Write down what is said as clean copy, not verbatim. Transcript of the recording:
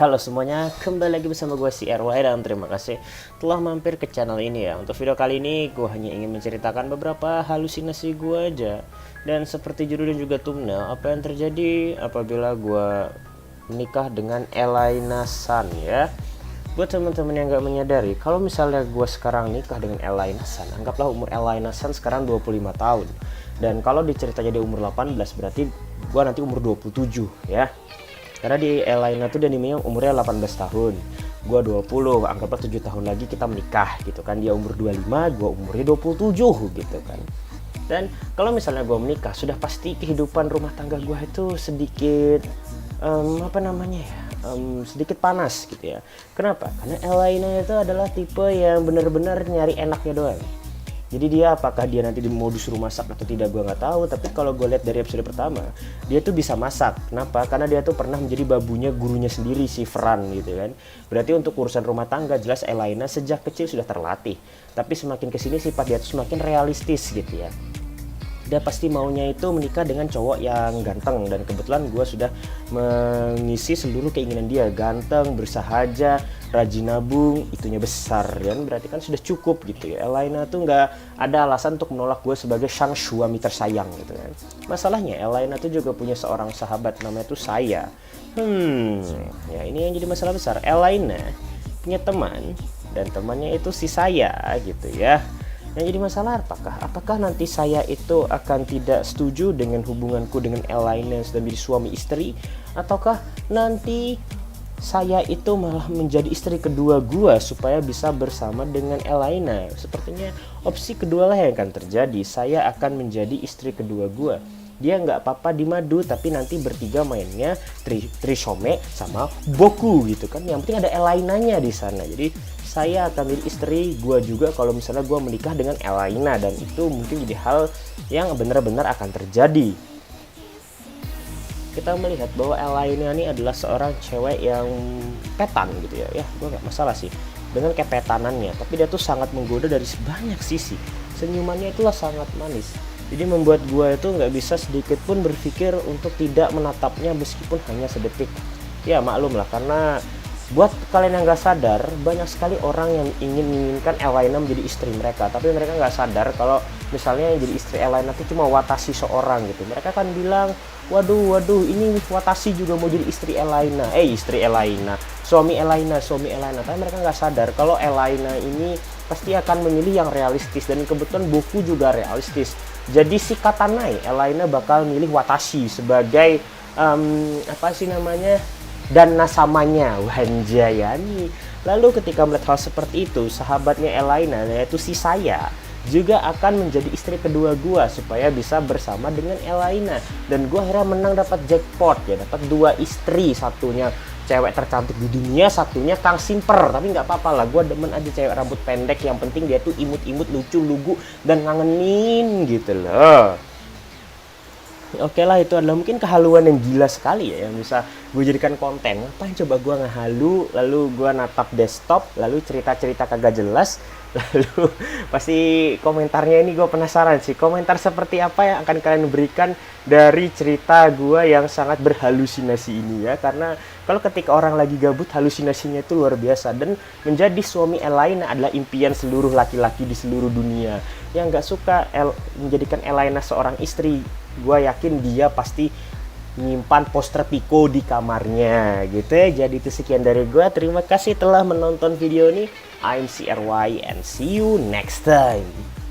Halo semuanya, kembali lagi bersama gue si RY dan terima kasih telah mampir ke channel ini ya. Untuk video kali ini gue hanya ingin menceritakan beberapa halusinasi gue aja. Dan seperti judul dan juga thumbnail, apa yang terjadi apabila gue menikah dengan Elaina San ya. Buat teman-teman yang gak menyadari, kalau misalnya gue sekarang nikah dengan Elaina San, anggaplah umur Elaina San sekarang 25 tahun. Dan kalau diceritanya di umur 18 berarti gue nanti umur 27 ya. Karena di Elaina tuh dia animenya umurnya 18 tahun, gua 20, anggaplah 7 tahun lagi kita menikah gitu kan. Dia umur 25, gua umurnya 27 gitu kan. Dan kalau misalnya gua menikah, sudah pasti kehidupan rumah tangga gua itu sedikit sedikit panas gitu ya. Kenapa? Karena Elaina itu adalah tipe yang benar-benar nyari enaknya doang. Jadi dia apakah dia nanti mau disuruh masak atau tidak gue nggak tahu. Tapi kalau gue lihat dari episode pertama, dia tuh bisa masak. Kenapa? Karena dia tuh pernah menjadi babunya gurunya sendiri si Fran gitu kan. Berarti untuk urusan rumah tangga jelas Elaina sejak kecil sudah terlatih. Tapi semakin kesini sifat dia tuh semakin realistis gitu ya. Dia pasti maunya itu menikah dengan cowok yang ganteng, dan kebetulan gue sudah mengisi seluruh keinginan dia. Ganteng, bersahaja, rajin nabung, itunya besar, dan berarti kan sudah cukup gitu ya. Elaina tuh nggak ada alasan untuk menolak gue sebagai sang suami tersayang gitu kan. Masalahnya Elaina tuh juga punya seorang sahabat namanya tuh Saya. Ya ini yang jadi masalah besar. Elaina punya teman, dan temannya itu si Saya gitu ya. Yang jadi masalah apakah nanti Saya itu akan tidak setuju dengan hubunganku dengan Elaina dan menjadi suami istri, ataukah nanti Saya itu malah menjadi istri kedua gua supaya bisa bersama dengan Elaina. Sepertinya opsi kedua lah yang akan terjadi. Saya akan menjadi istri kedua gua. Dia nggak apa-apa di madu, tapi nanti bertiga mainnya trisome sama boku gitu kan. Yang penting ada Elainanya di sana. Jadi saya akan menjadi istri gue juga kalau misalnya gue menikah dengan Elaina, dan itu mungkin jadi hal yang benar-benar akan terjadi. Kita melihat bahwa Elaina ini adalah seorang cewek yang petan gitu ya. Gue nggak masalah sih dengan kepetanannya, tapi dia tuh sangat menggoda dari banyak sisi. Senyumannya itulah sangat manis. Jadi membuat gue itu nggak bisa sedikit pun berpikir untuk tidak menatapnya meskipun hanya sedetik. Ya maklum lah, karena buat kalian yang gak sadar, banyak sekali orang yang menginginkan Elaina menjadi istri mereka, tapi mereka nggak sadar kalau misalnya yang jadi istri Elaina itu cuma Watashi seorang gitu. Mereka kan bilang, waduh ini Watashi juga mau jadi istri Elaina, suami Elaina. Tapi mereka nggak sadar kalau Elaina ini pasti akan memilih yang realistis, dan kebetulan Boku juga realistis. Jadi si Katanai, Elaina bakal milih Watashi sebagai dan nasamanya Wanjayani. Lalu ketika melihat hal seperti itu, sahabatnya Elaina yaitu si Saya juga akan menjadi istri kedua gua supaya bisa bersama dengan Elaina. Dan gua akhirnya menang, dapat jackpot ya, dapat dua istri, satunya cewek tercantik di dunia, satunya Kang Simper. Tapi nggak apa-apa lah, gua demen aja cewek rambut pendek, yang penting dia tuh imut-imut, lucu, lugu, dan ngangenin gitu loh. Oke lah, itu adalah mungkin kehaluan yang gila sekali ya, yang bisa gue jadikan konten. Ngapain coba gue ngehalu, lalu gue natap desktop, lalu cerita-cerita kagak jelas. Lalu pasti komentarnya ini gue penasaran sih, komentar seperti apa yang akan kalian berikan dari cerita gue yang sangat berhalusinasi ini ya. Karena kalau ketika orang lagi gabut, halusinasinya itu luar biasa. Dan menjadi suami Elaina adalah impian seluruh laki-laki di seluruh dunia. Yang gak suka menjadikan Elaina seorang istri, gue yakin dia pasti nyimpan poster Pico di kamarnya gitu ya. Jadi itu sekian dari gue. Terima kasih telah menonton video ini. I'm CRY and see you next time.